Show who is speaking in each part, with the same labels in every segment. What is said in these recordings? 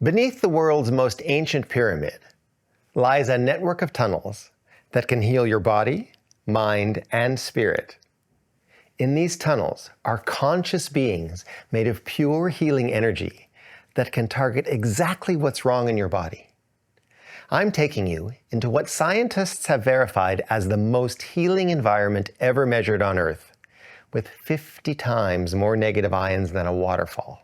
Speaker 1: Beneath the world's most ancient pyramid lies a network of tunnels that can heal your body, mind, and spirit. In these tunnels are conscious beings made of pure healing energy that can target exactly what's wrong in your body. I'm taking you into what scientists have verified as the most healing environment ever measured on Earth, with 50 times more negative ions than a waterfall.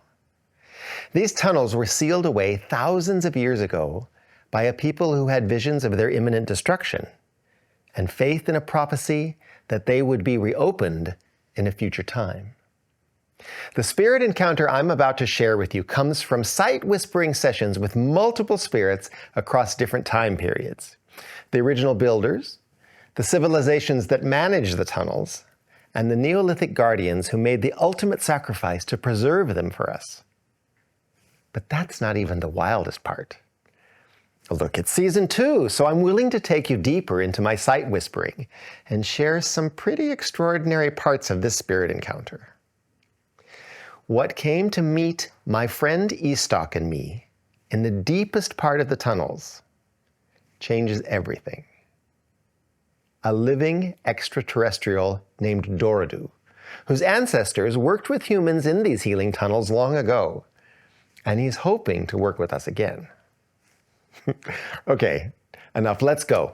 Speaker 1: These tunnels were sealed away thousands of years ago by a people who had visions of their imminent destruction and faith in a prophecy that they would be reopened in a future time. The spirit encounter I'm about to share with you comes from sight-whispering sessions with multiple spirits across different time periods. The original builders, the civilizations that managed the tunnels, and the Neolithic guardians who made the ultimate sacrifice to preserve them for us. But that's not even the wildest part. Look, it's season 2, so I'm willing to take you deeper into my sight whispering and share some pretty extraordinary parts of this spirit encounter. What came to meet my friend Estock and me in the deepest part of the tunnels changes everything. A living extraterrestrial named Doradu, whose ancestors worked with humans in these healing tunnels long ago, and he's hoping to work with us again. Okay, enough, let's go.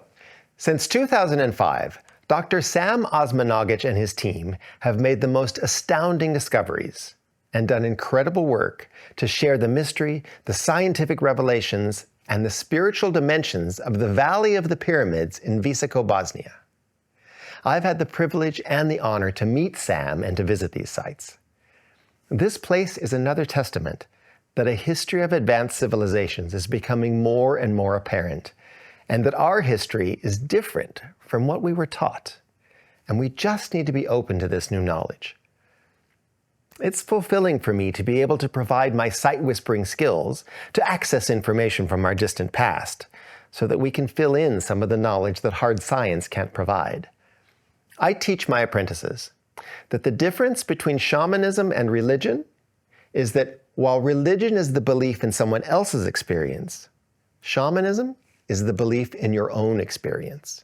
Speaker 1: Since 2005, Dr. Sam Osmanagic and his team have made the most astounding discoveries and done incredible work to share the mystery, the scientific revelations, and the spiritual dimensions of the Valley of the Pyramids in Visoko, Bosnia. I've had the privilege and the honor to meet Sam and to visit these sites. This place is another testament that a history of advanced civilizations is becoming more and more apparent, and that our history is different from what we were taught, and we just need to be open to this new knowledge. It's fulfilling for me to be able to provide my sight-whispering skills to access information from our distant past, so that we can fill in some of the knowledge that hard science can't provide. I teach my apprentices that the difference between shamanism and religion is that while religion is the belief in someone else's experience, shamanism is the belief in your own experience.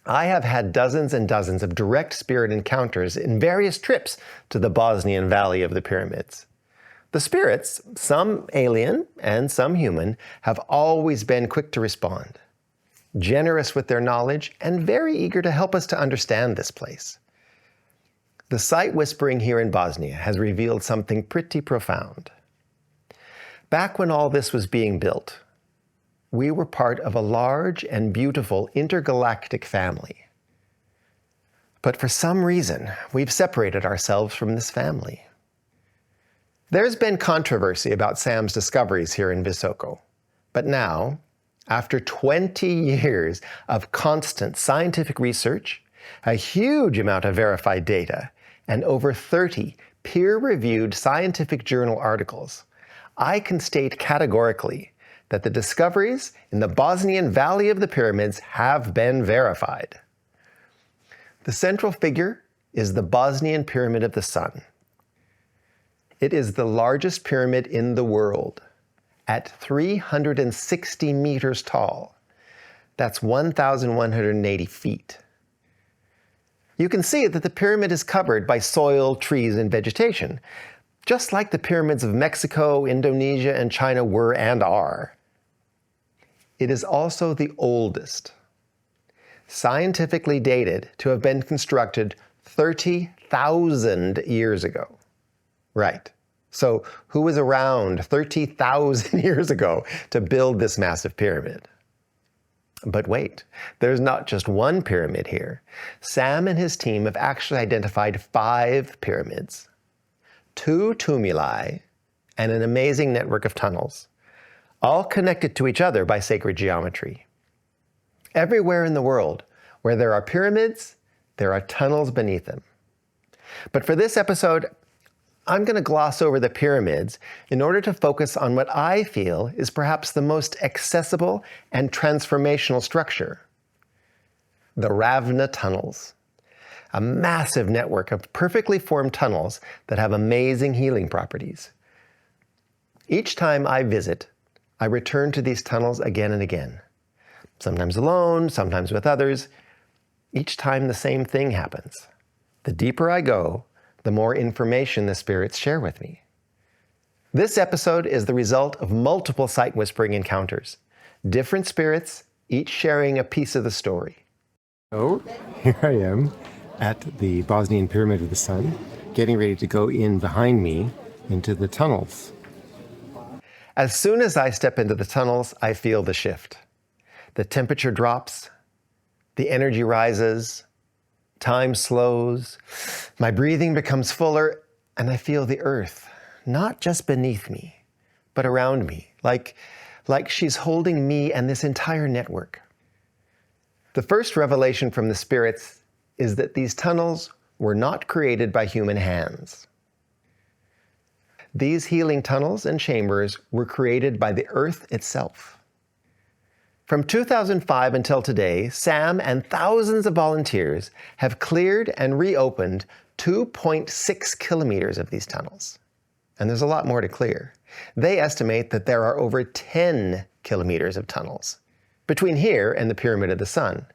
Speaker 1: I have had dozens and dozens of direct spirit encounters in various trips to the Bosnian Valley of the Pyramids. The spirits, some alien and some human, have always been quick to respond, generous with their knowledge, and very eager to help us to understand this place. The sight whispering here in Bosnia has revealed something pretty profound. Back when all this was being built, we were part of a large and beautiful intergalactic family. But for some reason, we've separated ourselves from this family. There's been controversy about Sam's discoveries here in Visoko, but now, after 20 years of constant scientific research, a huge amount of verified data, and over 30 peer-reviewed scientific journal articles, I can state categorically that the discoveries in the Bosnian Valley of the Pyramids have been verified. The central figure is the Bosnian Pyramid of the Sun. It is the largest pyramid in the world, at 360 meters tall. That's 1,180 feet. You can see that the pyramid is covered by soil, trees, and vegetation, just like the pyramids of Mexico, Indonesia, and China were and are. It is also the oldest, scientifically dated to have been constructed 30,000 years ago. Right. So who was around 30,000 years ago to build this massive pyramid? But wait, there's not just one pyramid here. Sam and his team have actually identified 5 pyramids, 2 tumuli, and an amazing network of tunnels, all connected to each other by sacred geometry. Everywhere in the world where there are pyramids, there are tunnels beneath them. But for this episode, I'm going to gloss over the pyramids in order to focus on what I feel is perhaps the most accessible and transformational structure: the Ravne Tunnels, a massive network of perfectly formed tunnels that have amazing healing properties. Each time I visit, I return to these tunnels again and again. Sometimes alone, sometimes with others. Each time the same thing happens. The deeper I go, the more information the spirits share with me. This episode is the result of multiple sight whispering encounters. Different spirits, each sharing a piece of the story.
Speaker 2: So, here I am at the Bosnian Pyramid of the Sun, getting ready to go in behind me into the tunnels.
Speaker 1: As soon as I step into the tunnels, I feel the shift. The temperature drops, the energy rises, time slows, my breathing becomes fuller, and I feel the earth, not just beneath me, but around me, like she's holding me and this entire network. The first revelation from the spirits is that these tunnels were not created by human hands. These healing tunnels and chambers were created by the earth itself. From 2005 until today, Sam and thousands of volunteers have cleared and reopened 2.6 kilometers of these tunnels. And there's a lot more to clear. They estimate that there are over 10 kilometers of tunnels between here and the Pyramid of the Sun.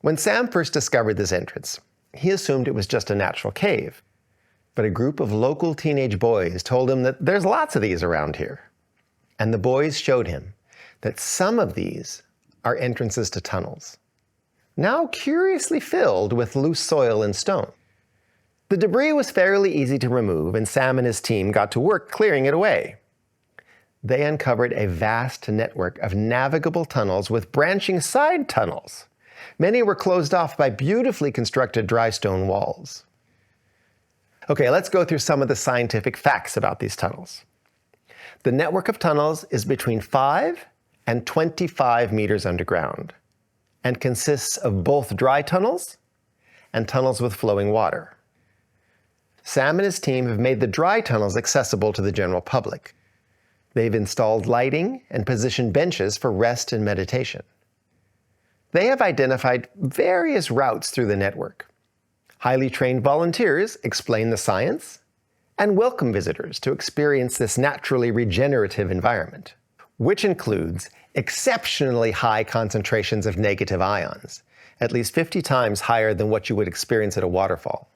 Speaker 1: When Sam first discovered this entrance, he assumed it was just a natural cave. But a group of local teenage boys told him that there's lots of these around here. And the boys showed him that some of these are entrances to tunnels, now curiously filled with loose soil and stone. The debris was fairly easy to remove, and Sam and his team got to work clearing it away. They uncovered a vast network of navigable tunnels with branching side tunnels. Many were closed off by beautifully constructed dry stone walls. Okay, let's go through some of the scientific facts about these tunnels. The network of tunnels is between 5 and 25 meters underground and consists of both dry tunnels and tunnels with flowing water. Sam and his team have made the dry tunnels accessible to the general public. They've installed lighting and positioned benches for rest and meditation. They have identified various routes through the network. Highly trained volunteers explain the science and welcome visitors to experience this naturally regenerative environment, which includes exceptionally high concentrations of negative ions, at least 50 times higher than what you would experience at a waterfall.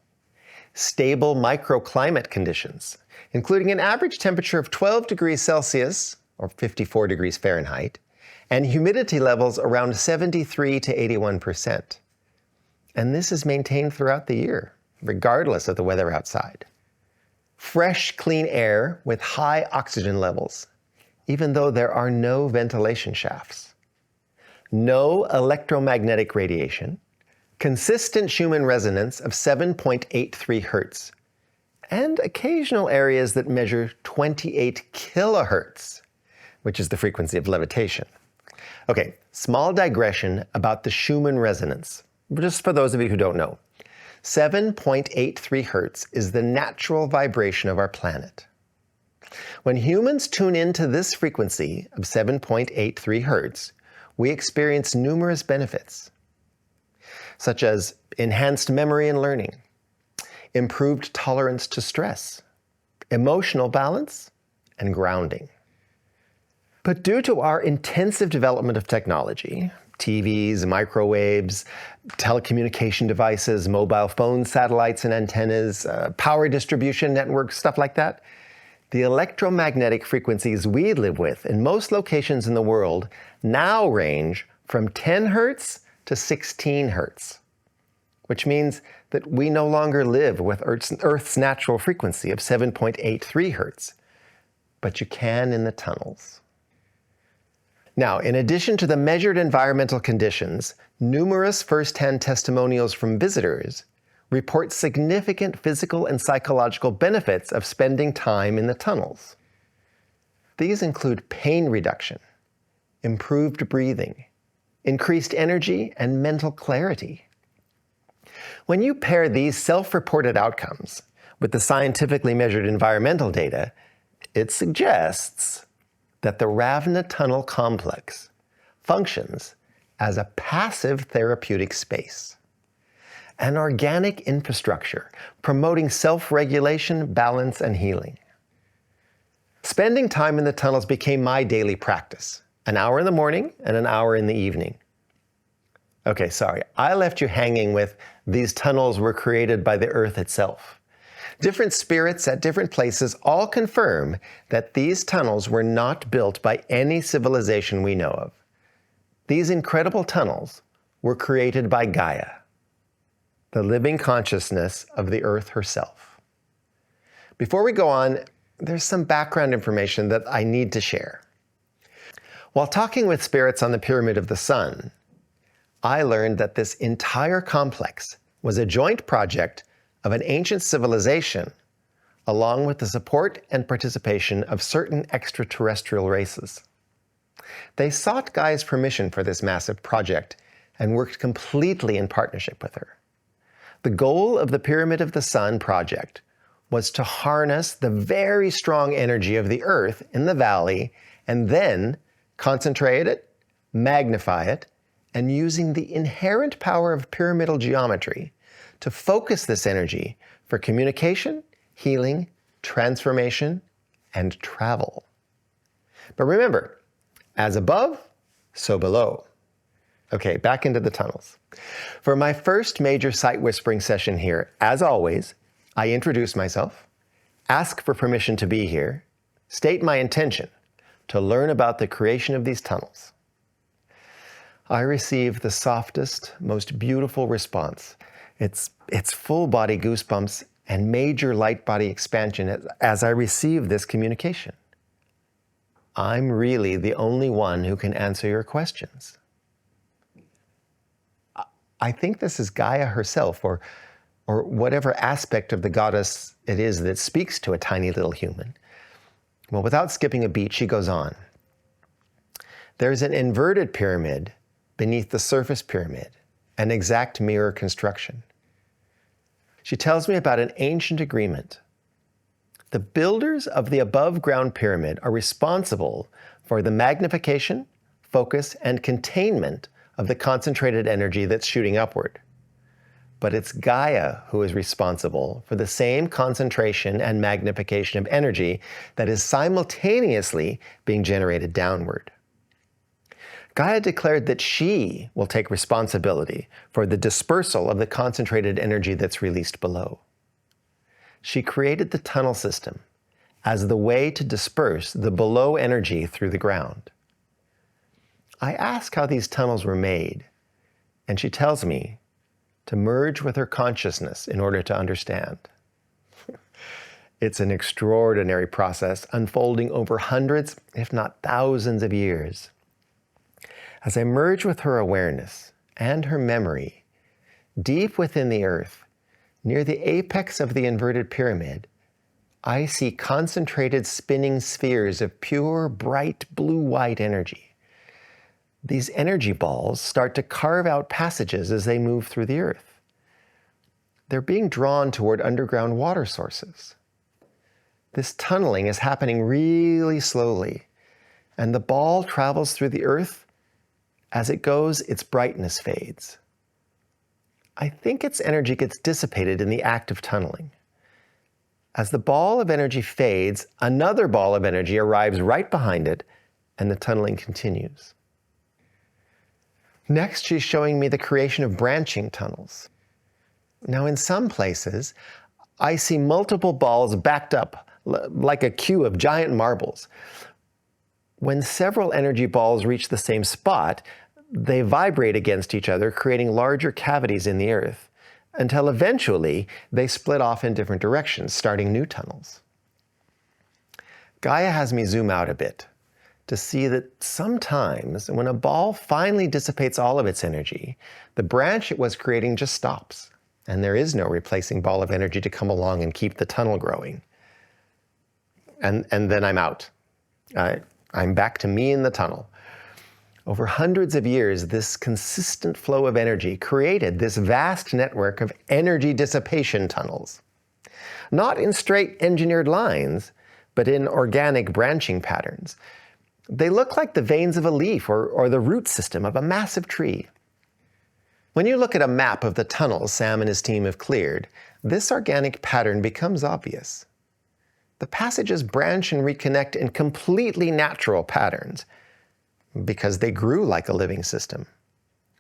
Speaker 1: Stable microclimate conditions, including an average temperature of 12 degrees Celsius, or 54 degrees Fahrenheit, and humidity levels around 73 to 81%. And this is maintained throughout the year, regardless of the weather outside. Fresh, clean air with high oxygen levels, even though there are no ventilation shafts. No electromagnetic radiation, consistent Schumann resonance of 7.83 hertz, and occasional areas that measure 28 kilohertz, which is the frequency of levitation. Okay, small digression about the Schumann resonance, just for those of you who don't know. 7.83 hertz is the natural vibration of our planet. When humans tune into this frequency of 7.83 hertz, we experience numerous benefits, such as enhanced memory and learning, improved tolerance to stress, emotional balance, and grounding. But due to our intensive development of technology, TVs, microwaves, telecommunication devices, mobile phones, satellites and antennas, power distribution networks, stuff like that, the electromagnetic frequencies we live with in most locations in the world now range from 10 hertz to 16 hertz, which means that we no longer live with Earth's natural frequency of 7.83 hertz, but you can in the tunnels. Now, in addition to the measured environmental conditions, numerous first-hand testimonials from visitors report significant physical and psychological benefits of spending time in the tunnels. These include pain reduction, improved breathing, increased energy, and mental clarity. When you pair these self-reported outcomes with the scientifically measured environmental data, it suggests that the Ravne Tunnel complex functions as a passive therapeutic space, an organic infrastructure promoting self-regulation, balance, and healing. Spending time in the tunnels became my daily practice, an hour in the morning and an hour in the evening. Okay, sorry, I left you hanging with these tunnels were created by the earth itself. Different spirits at different places all confirm that these tunnels were not built by any civilization we know of. These incredible tunnels were created by Gaia, the living consciousness of the earth herself. Before we go on, there's some background information that I need to share. While talking with spirits on the Pyramid of the Sun, I learned that this entire complex was a joint project of an ancient civilization, along with the support and participation of certain extraterrestrial races. They sought Gaia's permission for this massive project and worked completely in partnership with her. The goal of the Pyramid of the Sun project was to harness the very strong energy of the Earth in the valley and then concentrate it, magnify it, and using the inherent power of pyramidal geometry to focus this energy for communication, healing, transformation, and travel. But remember, as above, so below. Okay, back into the tunnels. For my first major sight whispering session here, as always, I introduce myself, ask for permission to be here, state my intention to learn about the creation of these tunnels. I receive the softest, most beautiful response. It's full body goosebumps and major light body expansion as I receive this communication. I'm really the only one who can answer your questions. I think this is Gaia herself, or whatever aspect of the goddess it is that speaks to a tiny little human. Well, without skipping a beat, she goes on. There's an inverted pyramid beneath the surface pyramid, an exact mirror construction. She tells me about an ancient agreement. The builders of the above-ground pyramid are responsible for the magnification, focus, and containment of the concentrated energy that's shooting upward. But it's Gaia who is responsible for the same concentration and magnification of energy that is simultaneously being generated downward. Gaia declared that she will take responsibility for the dispersal of the concentrated energy that's released below. She created the tunnel system as the way to disperse the below energy through the ground. I ask how these tunnels were made, and she tells me to merge with her consciousness in order to understand. It's an extraordinary process unfolding over hundreds, if not thousands of years. As I merge with her awareness and her memory, deep within the earth, near the apex of the inverted pyramid, I see concentrated spinning spheres of pure, bright, blue-white energy. These energy balls start to carve out passages as they move through the earth. They're being drawn toward underground water sources. This tunneling is happening really slowly, and the ball travels through the earth. As it goes, its brightness fades. I think its energy gets dissipated in the act of tunneling. As the ball of energy fades, another ball of energy arrives right behind it, and the tunneling continues. Next, she's showing me the creation of branching tunnels. Now, in some places, I see multiple balls backed up like a queue of giant marbles. When several energy balls reach the same spot, they vibrate against each other, creating larger cavities in the earth, until eventually they split off in different directions, starting new tunnels. Gaia has me zoom out a bit to see that sometimes when a ball finally dissipates all of its energy, the branch it was creating just stops, and there is no replacing ball of energy to come along and keep the tunnel growing. And then I'm out. I'm back to me in the tunnel. Over hundreds of years, this consistent flow of energy created this vast network of energy dissipation tunnels. Not in straight engineered lines, but in organic branching patterns. They look like the veins of a leaf or the root system of a massive tree. When you look at a map of the tunnels Sam and his team have cleared, this organic pattern becomes obvious. the passages branch and reconnect in completely natural patterns because they grew like a living system,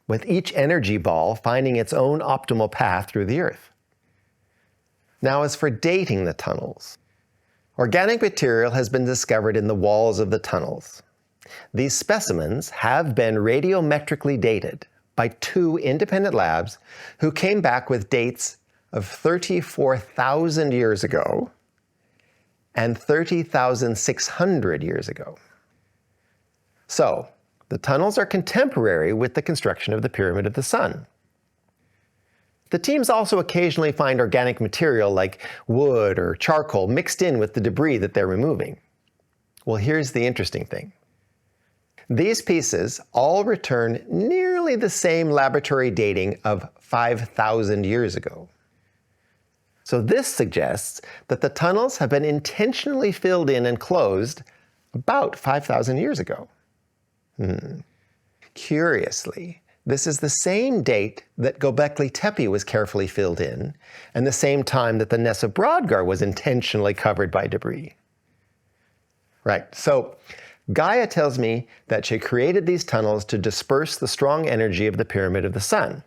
Speaker 1: with each energy ball finding its own optimal path through the Earth. Now, as for dating the tunnels, organic material has been discovered in the walls of the tunnels. These specimens have been radiometrically dated by 2 independent labs who came back with dates of 34,000 years ago and 30,600 years ago. So, the tunnels are contemporary with the construction of the Pyramid of the Sun. The teams also occasionally find organic material like wood or charcoal mixed in with the debris that they're removing. Well, here's the interesting thing. These pieces all return nearly the same laboratory dating of 5,000 years ago. So this suggests that the tunnels have been intentionally filled in and closed about 5,000 years ago. Curiously, this is the same date that Göbekli Tepe was carefully filled in, and the same time that the Ness of Brodgar was intentionally covered by debris. Right, so Gaia tells me that she created these tunnels to disperse the strong energy of the Pyramid of the Sun.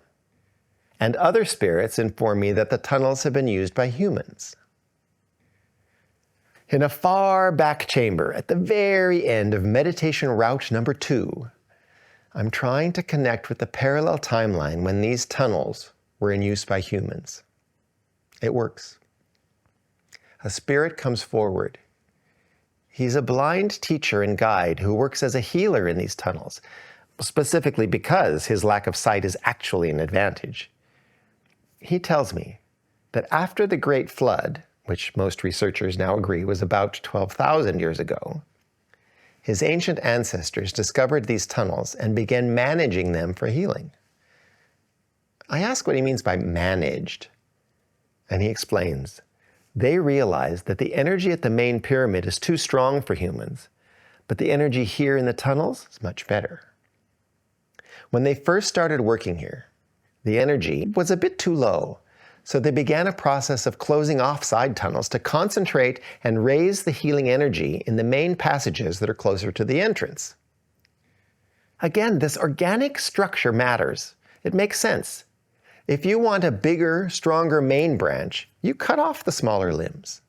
Speaker 1: And other spirits inform me that the tunnels have been used by humans. In a far back chamber at the very end of meditation route number 2, I'm trying to connect with the parallel timeline when these tunnels were in use by humans. It works. A spirit comes forward. He's a blind teacher and guide who works as a healer in these tunnels, specifically because his lack of sight is actually an advantage. He tells me that after the Great Flood, which most researchers now agree was about 12,000 years ago, his ancient ancestors discovered these tunnels and began managing them for healing. I ask what he means by managed, and he explains, they realized that the energy at the main pyramid is too strong for humans, but the energy here in the tunnels is much better. When they first started working here, the energy was a bit too low, so they began a process of closing off side tunnels to concentrate and raise the healing energy in the main passages that are closer to the entrance. Again, this organic structure matters. It makes sense. If you want a bigger, stronger main branch, you cut off the smaller limbs.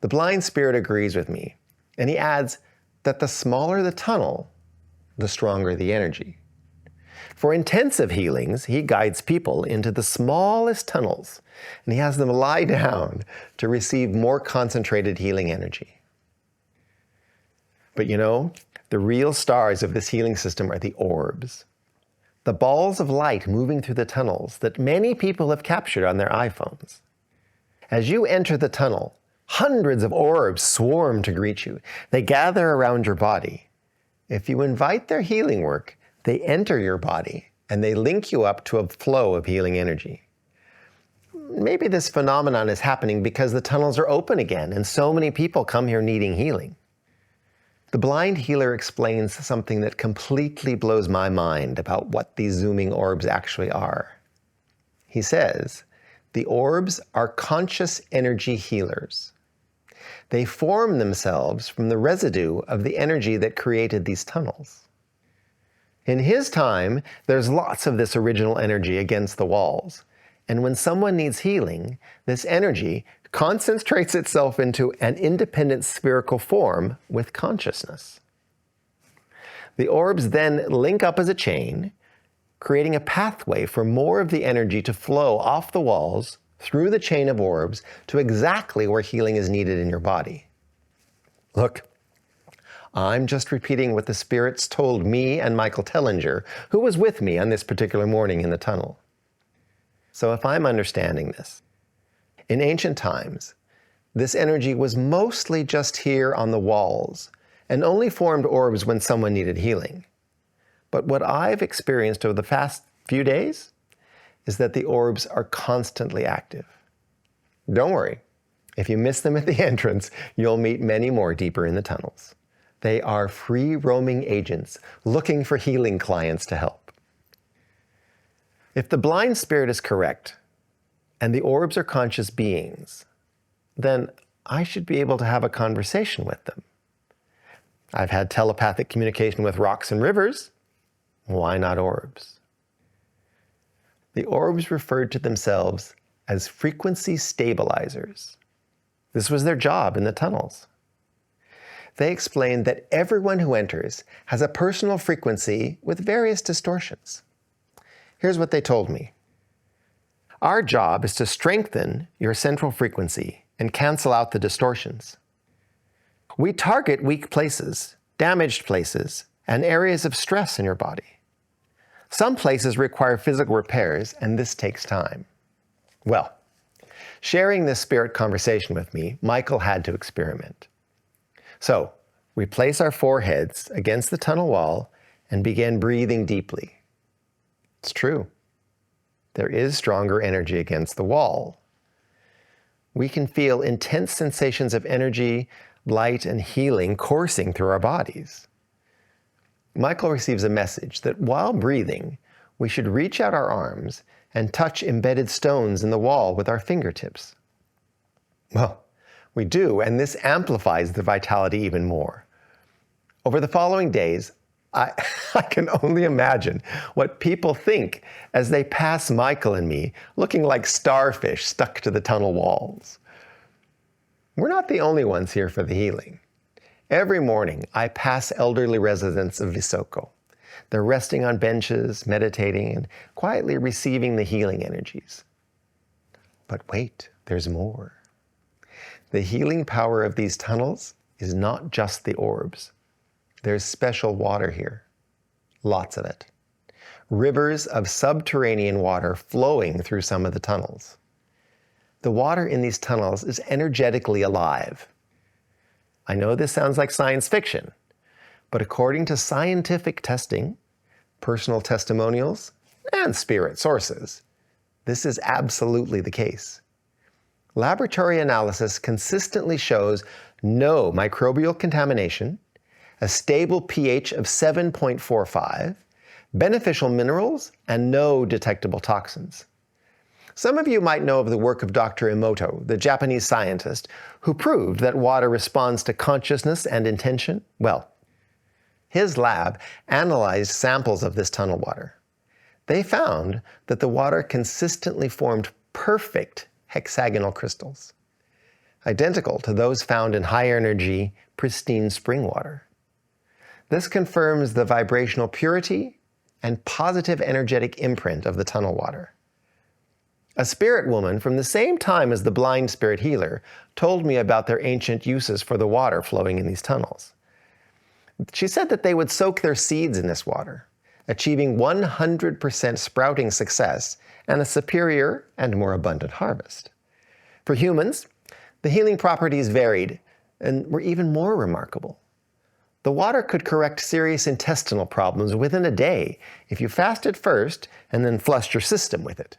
Speaker 1: The blind spirit agrees with me, and he adds that the smaller the tunnel, the stronger the energy. For intensive healings, he guides people into the smallest tunnels, and he has them lie down to receive more concentrated healing energy. But you know, the real stars of this healing system are the orbs. The balls of light moving through the tunnels that many people have captured on their iPhones. As you enter the tunnel, hundreds of orbs swarm to greet you. They gather around your body. If you invite their healing work, they enter your body and they link you up to a flow of healing energy. Maybe this phenomenon is happening because the tunnels are open again and so many people come here needing healing. The blind healer explains something that completely blows my mind about what these zooming orbs actually are. He says, the orbs are conscious energy healers. They form themselves from the residue of the energy that created these tunnels. In his time, there's lots of this original energy against the walls. And when someone needs healing, this energy concentrates itself into an independent spherical form with consciousness. The orbs then link up as a chain, creating a pathway for more of the energy to flow off the walls through the chain of orbs to exactly where healing is needed in your body. Look, I'm just repeating what the spirits told me and Michael Tellinger, who was with me on this particular morning in the tunnel. So if I'm understanding this, in ancient times, this energy was mostly just here on the walls and only formed orbs when someone needed healing. But what I've experienced over the past few days is that the orbs are constantly active. Don't worry, if you miss them at the entrance, you'll meet many more deeper in the tunnels. They are free-roaming agents looking for healing clients to help. If the blind spirit is correct, and the orbs are conscious beings, then I should be able to have a conversation with them. I've had telepathic communication with rocks and rivers. Why not orbs? The orbs referred to themselves as frequency stabilizers. This was their job in the tunnels. They explained that everyone who enters has a personal frequency with various distortions. Here's what they told me. Our job is to strengthen your central frequency and cancel out the distortions. We target weak places, damaged places, and areas of stress in your body. Some places require physical repairs, and this takes time. Well, sharing this spirit conversation with me, Michael had to experiment. So, we place our foreheads against the tunnel wall and begin breathing deeply. It's true. There is stronger energy against the wall. We can feel intense sensations of energy, light, and healing coursing through our bodies. Michael receives a message that while breathing, we should reach out our arms and touch embedded stones in the wall with our fingertips. Well, we do, and this amplifies the vitality even more. Over the following days, I can only imagine what people think as they pass Michael and me looking like starfish stuck to the tunnel walls. We're not the only ones here for the healing. Every morning, I pass elderly residents of Visoko. They're resting on benches, meditating, and quietly receiving the healing energies. But wait, there's more. The healing power of these tunnels is not just the orbs. There's special water here. Lots of it. Rivers of subterranean water flowing through some of the tunnels. The water in these tunnels is energetically alive. I know this sounds like science fiction, but according to scientific testing, personal testimonials, and spirit sources, this is absolutely the case. Laboratory analysis consistently shows no microbial contamination, a stable pH of 7.45, beneficial minerals, and no detectable toxins. Some of you might know of the work of Dr. Emoto, the Japanese scientist, who proved that water responds to consciousness and intention. Well, his lab analyzed samples of this tunnel water. They found that the water consistently formed perfect hexagonal crystals, identical to those found in high-energy, pristine spring water. This confirms the vibrational purity and positive energetic imprint of the tunnel water. A spirit woman from the same time as the blind spirit healer told me about their ancient uses for the water flowing in these tunnels. She said that they would soak their seeds in this water, achieving 100% sprouting success and a superior and more abundant harvest. For humans, the healing properties varied and were even more remarkable. The water could correct serious intestinal problems within a day if you fasted first and then flushed your system with it.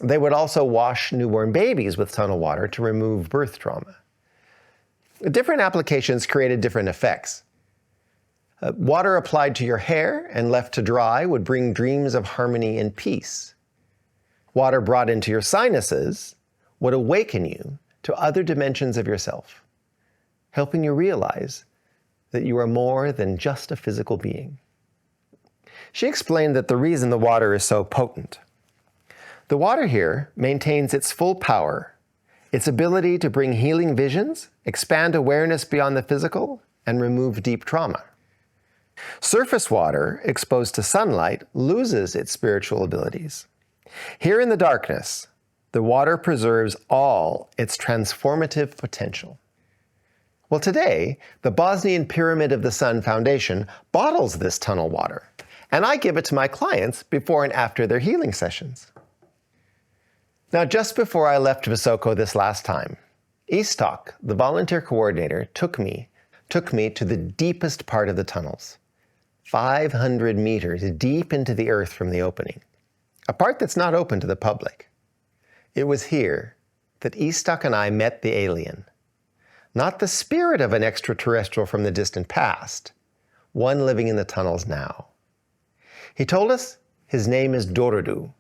Speaker 1: They would also wash newborn babies with tunnel water to remove birth trauma. Different applications created different effects. Water applied to your hair and left to dry would bring dreams of harmony and peace. Water brought into your sinuses would awaken you to other dimensions of yourself, helping you realize that you are more than just a physical being. She explained that the reason the water is so potent. The water here maintains its full power, its ability to bring healing visions, expand awareness beyond the physical, and remove deep trauma. Surface water exposed to sunlight loses its spiritual abilities. Here in the darkness, the water preserves all its transformative potential. Well, today, the Bosnian Pyramid of the Sun Foundation bottles this tunnel water, and I give it to my clients before and after their healing sessions. Now, just before I left Visoko this last time, Istok, the volunteer coordinator, took me to the deepest part of the tunnels, 500 meters deep into the earth from the opening, a part that's not open to the public. It was here that Istok and I met the alien. Not the spirit of an extraterrestrial from the distant past, one living in the tunnels now. He told us his name is Dorodu,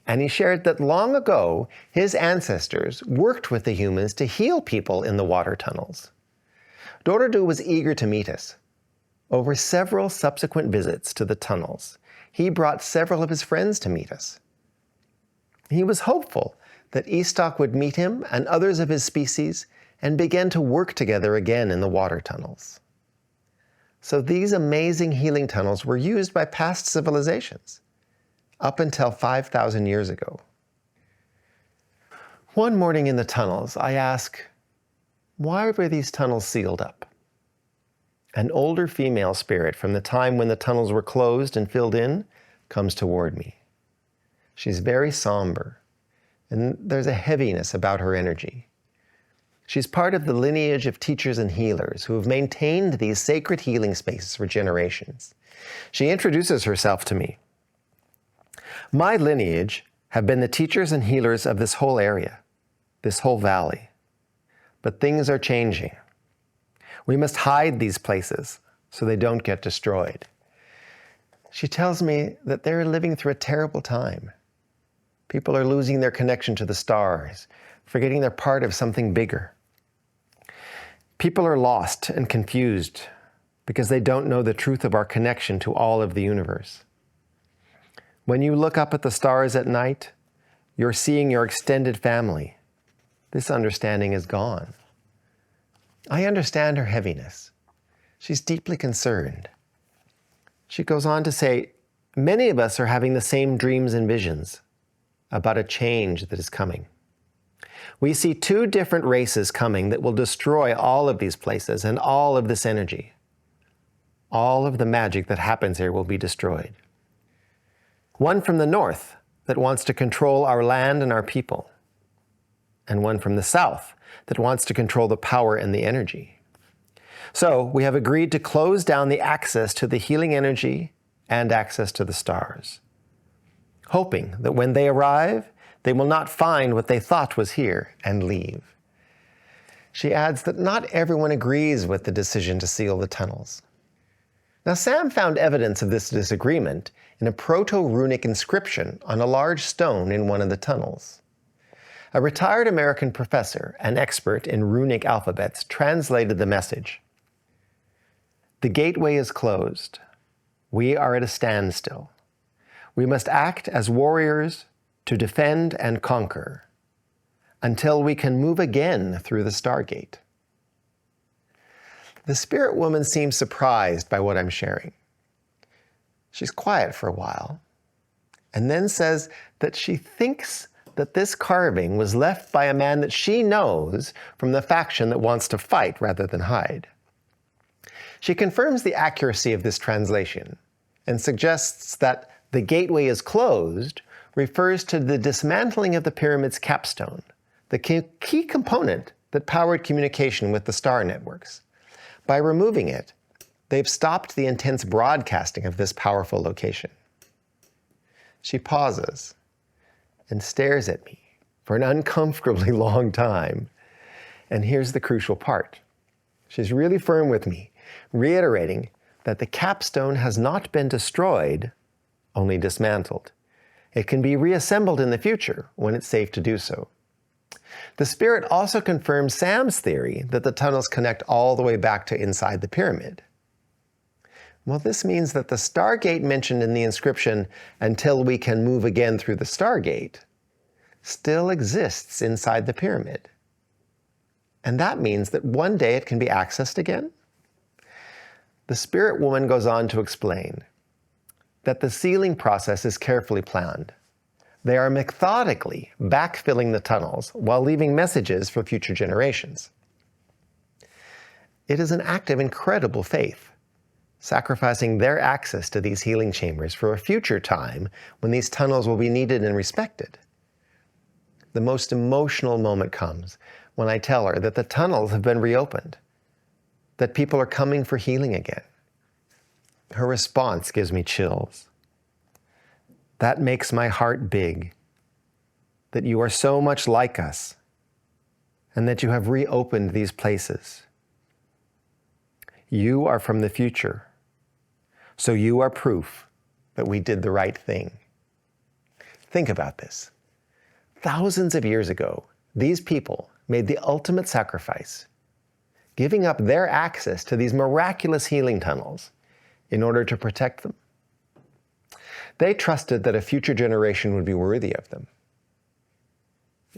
Speaker 1: and he shared that long ago, his ancestors worked with the humans to heal people in the water tunnels. Doradu was eager to meet us. Over several subsequent visits to the tunnels, he brought several of his friends to meet us. He was hopeful that Istok would meet him and others of his species and begin to work together again in the water tunnels. So these amazing healing tunnels were used by past civilizations, up until 5,000 years ago. One morning in the tunnels, I ask, why were these tunnels sealed up? An older female spirit from the time when the tunnels were closed and filled in comes toward me. She's very somber, and there's a heaviness about her energy. She's part of the lineage of teachers and healers who have maintained these sacred healing spaces for generations. She introduces herself to me. My lineage have been the teachers and healers of this whole area, this whole valley. But things are changing. We must hide these places so they don't get destroyed. She tells me that they're living through a terrible time. People are losing their connection to the stars, forgetting they're part of something bigger. People are lost and confused because they don't know the truth of our connection to all of the universe. When you look up at the stars at night, you're seeing your extended family. This understanding is gone. I understand her heaviness. She's deeply concerned. She goes on to say, many of us are having the same dreams and visions about a change that is coming. We see two different races coming that will destroy all of these places and all of this energy. All of the magic that happens here will be destroyed. One from the north that wants to control our land and our people, and one from the south that wants to control the power and the energy. So we have agreed to close down the access to the healing energy and access to the stars, hoping that when they arrive, they will not find what they thought was here and leave. She adds that not everyone agrees with the decision to seal the tunnels. Now, Sam found evidence of this disagreement in a proto-runic inscription on a large stone in one of the tunnels. A retired American professor and expert in runic alphabets translated the message. The gateway is closed. We are at a standstill. We must act as warriors to defend and conquer until we can move again through the Stargate. The spirit woman seems surprised by what I'm sharing. She's quiet for a while, and then says that she thinks that this carving was left by a man that she knows from the faction that wants to fight rather than hide. She confirms the accuracy of this translation and suggests that the gateway is closed refers to the dismantling of the pyramid's capstone, the key component that powered communication with the star networks. By removing it, they've stopped the intense broadcasting of this powerful location. She pauses and stares at me for an uncomfortably long time. And here's the crucial part. She's really firm with me, reiterating that the capstone has not been destroyed, only dismantled. It can be reassembled in the future when it's safe to do so. The spirit also confirms Sam's theory that the tunnels connect all the way back to inside the pyramid. Well, this means that the Stargate mentioned in the inscription, until we can move again through the Stargate, still exists inside the pyramid. And that means that one day it can be accessed again. The spirit woman goes on to explain that the sealing process is carefully planned. They are methodically backfilling the tunnels while leaving messages for future generations. It is an act of incredible faith, sacrificing their access to these healing chambers for a future time when these tunnels will be needed and respected. The most emotional moment comes when I tell her that the tunnels have been reopened, that people are coming for healing again. Her response gives me chills. That makes my heart big, that you are so much like us, and that you have reopened these places. You are from the future, so you are proof that we did the right thing. Think about this. Thousands of years ago, these people made the ultimate sacrifice, giving up their access to these miraculous healing tunnels in order to protect them. They trusted that a future generation would be worthy of them.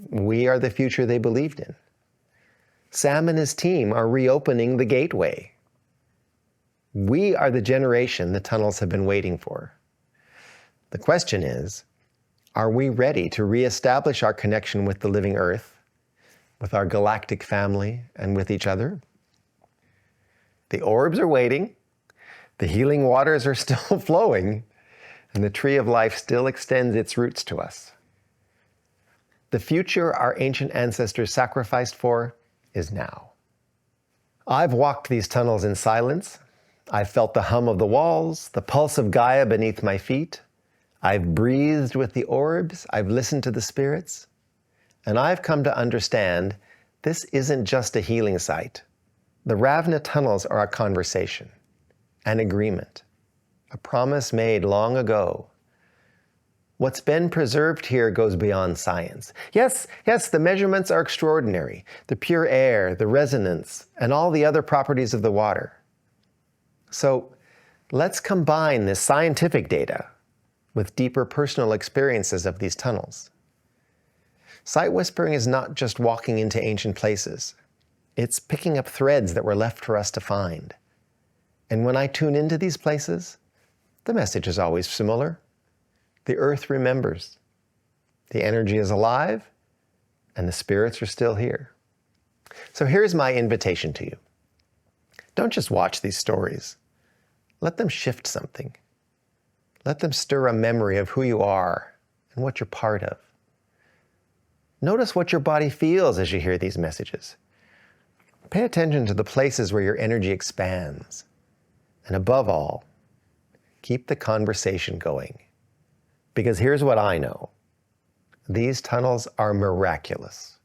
Speaker 1: We are the future they believed in. Sam and his team are reopening the gateway. We are the generation the tunnels have been waiting for. The question is, are we ready to reestablish our connection with the living Earth, with our galactic family, and with each other? The orbs are waiting, the healing waters are still flowing, and the tree of life still extends its roots to us. The future our ancient ancestors sacrificed for is now. I've walked these tunnels in silence. I've felt the hum of the walls, the pulse of Gaia beneath my feet. I've breathed with the orbs. I've listened to the spirits. And I've come to understand this isn't just a healing site. The Ravne Tunnels are a conversation, an agreement, a promise made long ago. What's been preserved here goes beyond science. Yes, the measurements are extraordinary. The pure air, the resonance, and all the other properties of the water. So let's combine this scientific data with deeper personal experiences of these tunnels. Sight whispering is not just walking into ancient places. It's picking up threads that were left for us to find. And when I tune into these places, the message is always similar. The earth remembers. The energy is alive, and the spirits are still here. So here's my invitation to you. Don't just watch these stories. Let them shift something. Let them stir a memory of who you are and what you're part of. Notice what your body feels as you hear these messages. Pay attention to the places where your energy expands. And above all, keep the conversation going. Because here's what I know. These tunnels are miraculous.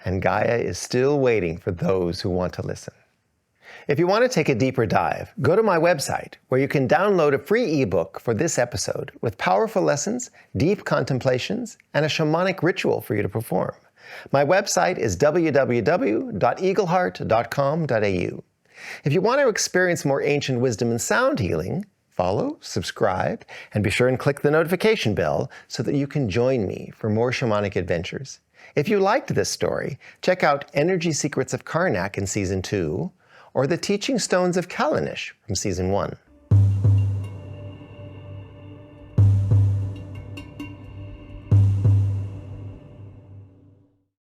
Speaker 1: And Gaia is still waiting for those who want to listen. If you want to take a deeper dive, go to my website where you can download a free ebook for this episode with powerful lessons, deep contemplations, and a shamanic ritual for you to perform. My website is www.eagleheart.com.au. If you want to experience more ancient wisdom and sound healing, follow, subscribe, and be sure and click the notification bell so that you can join me for more shamanic adventures. If you liked this story, check out Energy Secrets of Karnak in Season 2, or The Teaching Stones of Kallanish from Season 1.